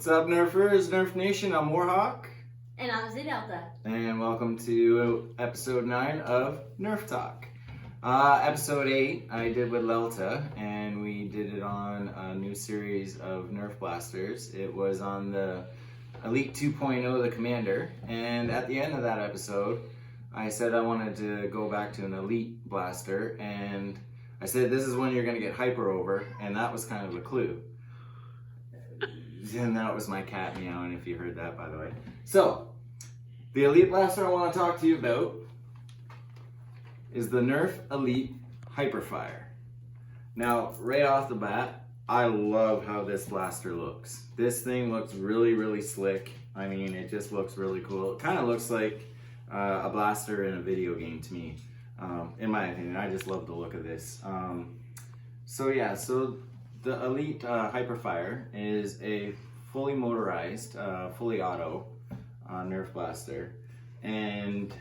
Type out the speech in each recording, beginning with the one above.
What's up, Nerfers, Nerf Nation? I'm Warhawk. And I'm Delta. And welcome to episode 9 of Nerf Talk. Episode 8 I did with Lelta, and we did it on a new series of Nerf blasters. It was on the Elite 2.0, the Commander, and at the end of that episode, I said I wanted to go back to an Elite blaster, and I said this is when you're going to get hyper over, and that was kind of a clue. And that was my cat meowing, if you heard that, by the way. So, the Elite blaster I want to talk to you about is the Nerf Elite Hyperfire. Now, right off the bat, I love how this blaster looks. This thing looks really, really slick. I mean, it just looks really cool. It kind of looks like a blaster in a video game to me, in my opinion. I just love the look of this. So the Elite Hyperfire is a fully motorized, fully auto Nerf blaster, and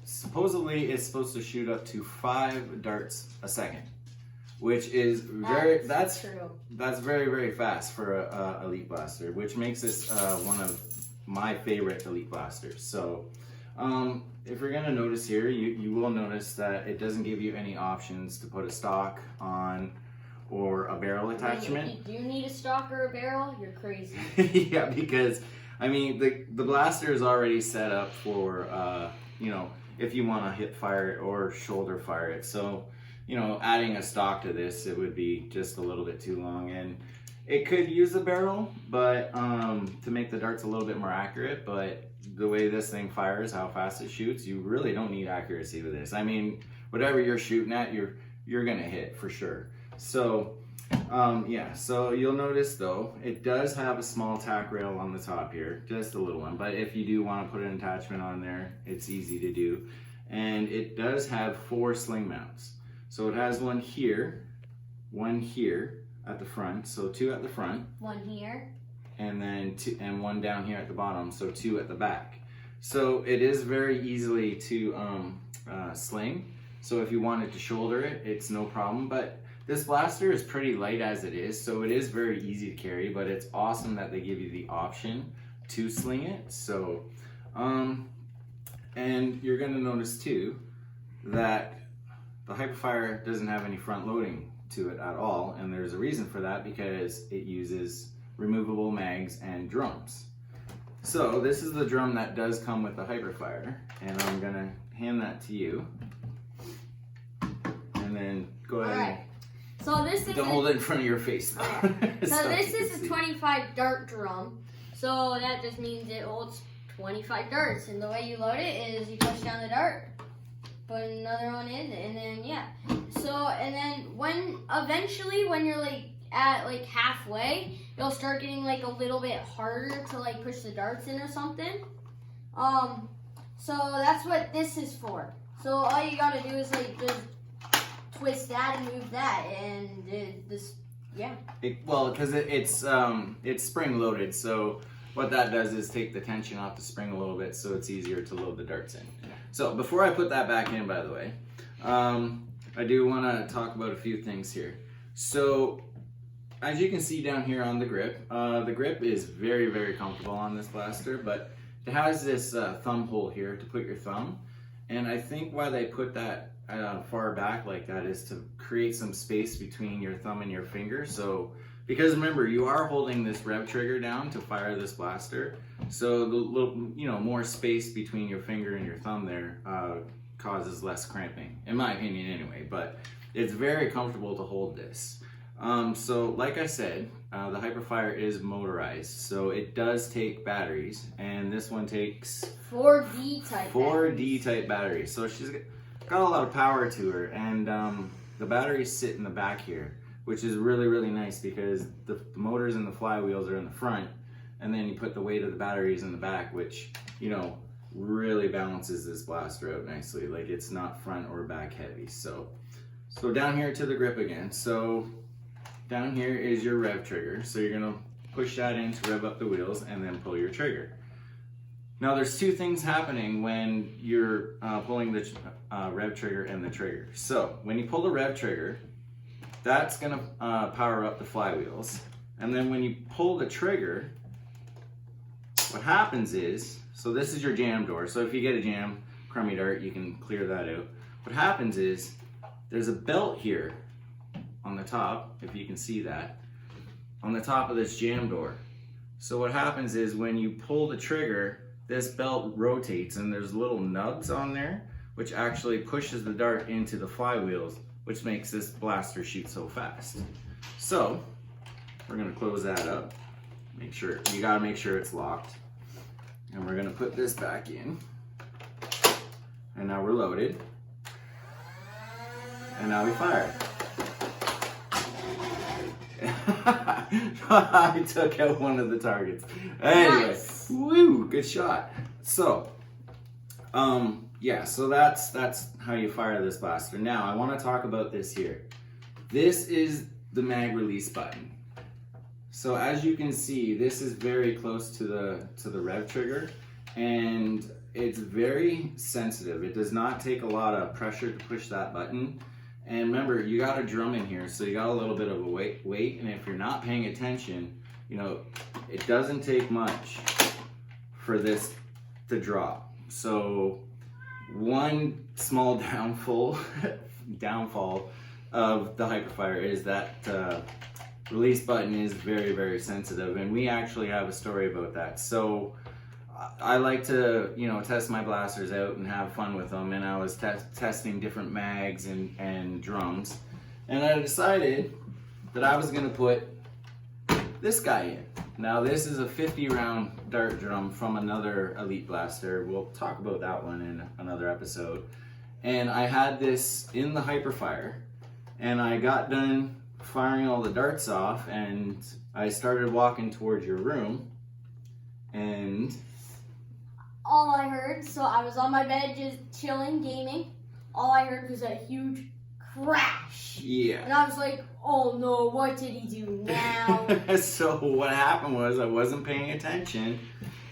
supposedly it's supposed to shoot up to 5 darts a second, which is that's very, very fast for a Elite blaster, which makes this one of my favorite Elite blasters. So if you're gonna notice here, you will notice that it doesn't give you any options to put a stock on or a barrel attachment. Do you need a stock or a barrel? You're crazy. Yeah, because I mean the blaster is already set up for you know, if you want to hip fire it or shoulder fire it. So you know, adding a stock to this, it would be just a little bit too long, and it could use a barrel, but to make the darts a little bit more accurate. But the way this thing fires, how fast it shoots, you really don't need accuracy with this. I mean, whatever you're shooting at, you're gonna hit for sure. So yeah, so you'll notice though, it does have a small tack rail on the top here, just a little one, but if you do want to put an attachment on there, it's easy to do. And it does have 4 sling mounts. So it has one here at the front, so 2 at the front. 1 here. And then 2, and 1 down here at the bottom, so 2 at the back. So it is very easily to sling. So if you wanted to shoulder it, it's no problem. But this blaster is pretty light as it is, so it is very easy to carry, but it's awesome that they give you the option to sling it. So, and you're gonna notice too that the Hyperfire doesn't have any front loading to it at all, and there's a reason for that, because it uses removable mags and drums. So this is the drum that does come with the Hyperfire, and I'm gonna hand that to you, and then go ahead. All right. So this is don't hold it in front of your face. So this is a 25 dart drum. So that just means it holds 25 darts, and the way you load it is you push down the dart, put another one in, and then yeah. So and then eventually when you're at halfway, you'll start getting a little bit harder to push the darts in or something. So that's what this is for. So all you gotta do is just twist that and move that, and yeah. Well, because it's spring loaded, so what that does is take the tension off the spring a little bit, so it's easier to load the darts in. So before I put that back in, by the way, I do want to talk about a few things here. So as you can see down here on the grip is very, very comfortable on this blaster, but it has this thumb hole here to put your thumb, and I think why they put that far back like that is to create some space between your thumb and your finger. So because remember, you are holding this rev trigger down to fire this blaster, so the little, more space between your finger and your thumb there causes less cramping, in my opinion anyway. But it's very comfortable to hold this. So like I said, the Hyperfire is motorized, so it does take batteries, and this one takes 4D type batteries. So she's got a lot of power to her, and the batteries sit in the back here, which is really, really nice, because the motors and the flywheels are in the front, and then you put the weight of the batteries in the back, which really balances this blaster out nicely. It's not front or back heavy. So down here to the grip again. So down here is your rev trigger, so you're gonna push that in to rev up the wheels and then pull your trigger. Now there's 2 things happening when you're pulling the rev trigger and the trigger. So when you pull the rev trigger, that's gonna power up the flywheels, and then when you pull the trigger, what happens is, so this is your jam door. So if you get a jam, crummy dart, you can clear that out. What happens is, there's a belt here on the top, if you can see that, on the top of this jam door. So what happens is when you pull the trigger, this belt rotates and there's little nubs on there, which actually pushes the dart into the flywheels, which makes this blaster shoot so fast. So we're gonna close that up. Make sure, you gotta make sure it's locked. And we're gonna put this back in. And now we're loaded. And now we fire. I took out one of the targets. Anyway, Nice. Woo, good shot. So, yeah, so that's how you fire this blaster. Now, I want to talk about this here. This is the mag release button. So as you can see, this is very close to the rev trigger, and it's very sensitive. It does not take a lot of pressure to push that button. And remember, you got a drum in here, so you got a little bit of a weight, and if you're not paying attention, you know, it doesn't take much for this to drop. So one small downfall of the Hyperfire is that release button is very, very sensitive, and we actually have a story about that. So I like to, you know, test my blasters out and have fun with them, and I was testing different mags and drums, and I decided that I was going to put this guy in. Now this is a 50 round dart drum from another Elite blaster. We'll talk about that one in another episode. And I had this in the Hyperfire, and I got done firing all the darts off, and I started walking towards your room, and All I heard, so I was on my bed just chilling, gaming. All I heard was a huge crash. yeah. And I was like, oh no, what did he do now? So what happened was I wasn't paying attention,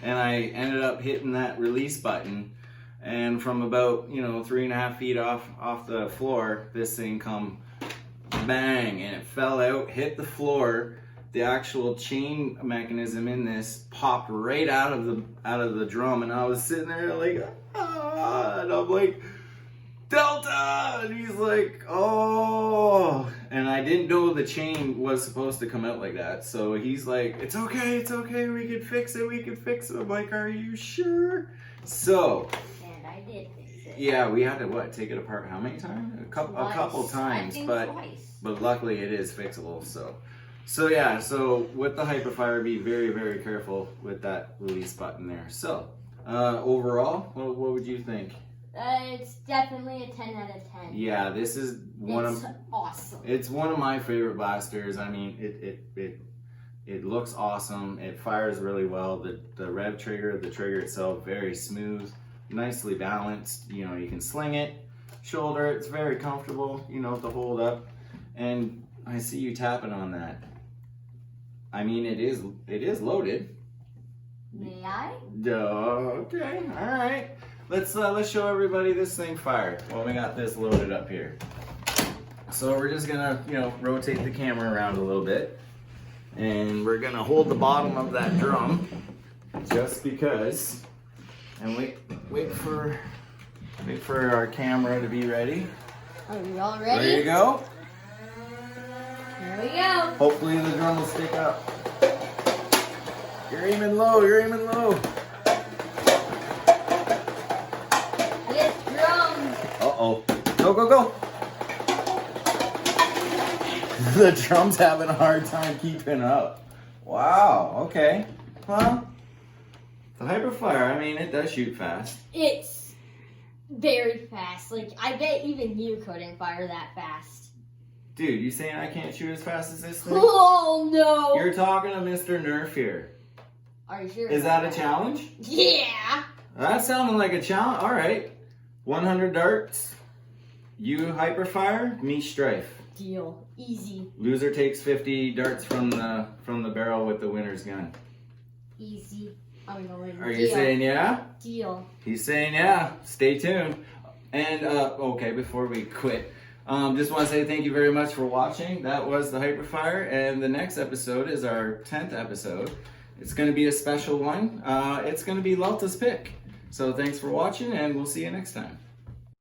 and I ended up hitting that release button, and from about, you know, 3.5 feet off the floor, this thing come bang, and it fell out, hit the floor. The actual chain mechanism in this popped right out of the drum, and I was sitting there like, ah, and I'm like, Delta, and he's like, oh, and I didn't know the chain was supposed to come out like that. So he's like, it's okay, we can fix it. I'm like, are you sure? So, And I did fix it. yeah, we had to take it apart how many times? A couple times, I think but twice. luckily it is fixable. So yeah, so with the Hyperfire, be very, very careful with that release button there. So overall, what would you think? It's definitely a 10 out of 10. Yeah, this is awesome. It's one of my favorite blasters. I mean, it looks awesome. It fires really well. The rev trigger, the trigger itself, very smooth, nicely balanced. You know, you can sling it, shoulder. It's very comfortable, you know, to hold up. And I see you tapping on that. I mean, it is loaded. May I? Okay, all right. Let's show everybody this thing fired. Well, we got this loaded up here. So we're just gonna, you know, rotate the camera around a little bit, and we're gonna hold the bottom of that drum just because, and wait for our camera to be ready. Are we all ready? There you go. Here we go. Hopefully the drum will stick up. You're aiming low. This drum. Uh-oh. Go. The drum's having a hard time keeping up. Wow, okay. Well, the Hyperfire, I mean, it does shoot fast. It's very fast. Like, I bet even you couldn't fire that fast. Dude, you saying I can't shoot as fast as this thing? Oh, no. You're talking to Mr. Nerf here. Are you sure? Is that a challenge? Yeah. That sounded like a challenge. All right. 100 darts. You Hyperfire, me Strife. Deal. Easy. Loser takes 50 darts from the barrel with the winner's gun. Easy. I'm going. Are you saying yeah? Deal. He's saying yeah. Stay tuned. And okay, before we quit, just want to say thank you very much for watching. That was the Hyperfire, and the next episode is our 10th episode, It's going to be a special one. It's going to be Lalta's pick. So thanks for watching, and we'll see you next time.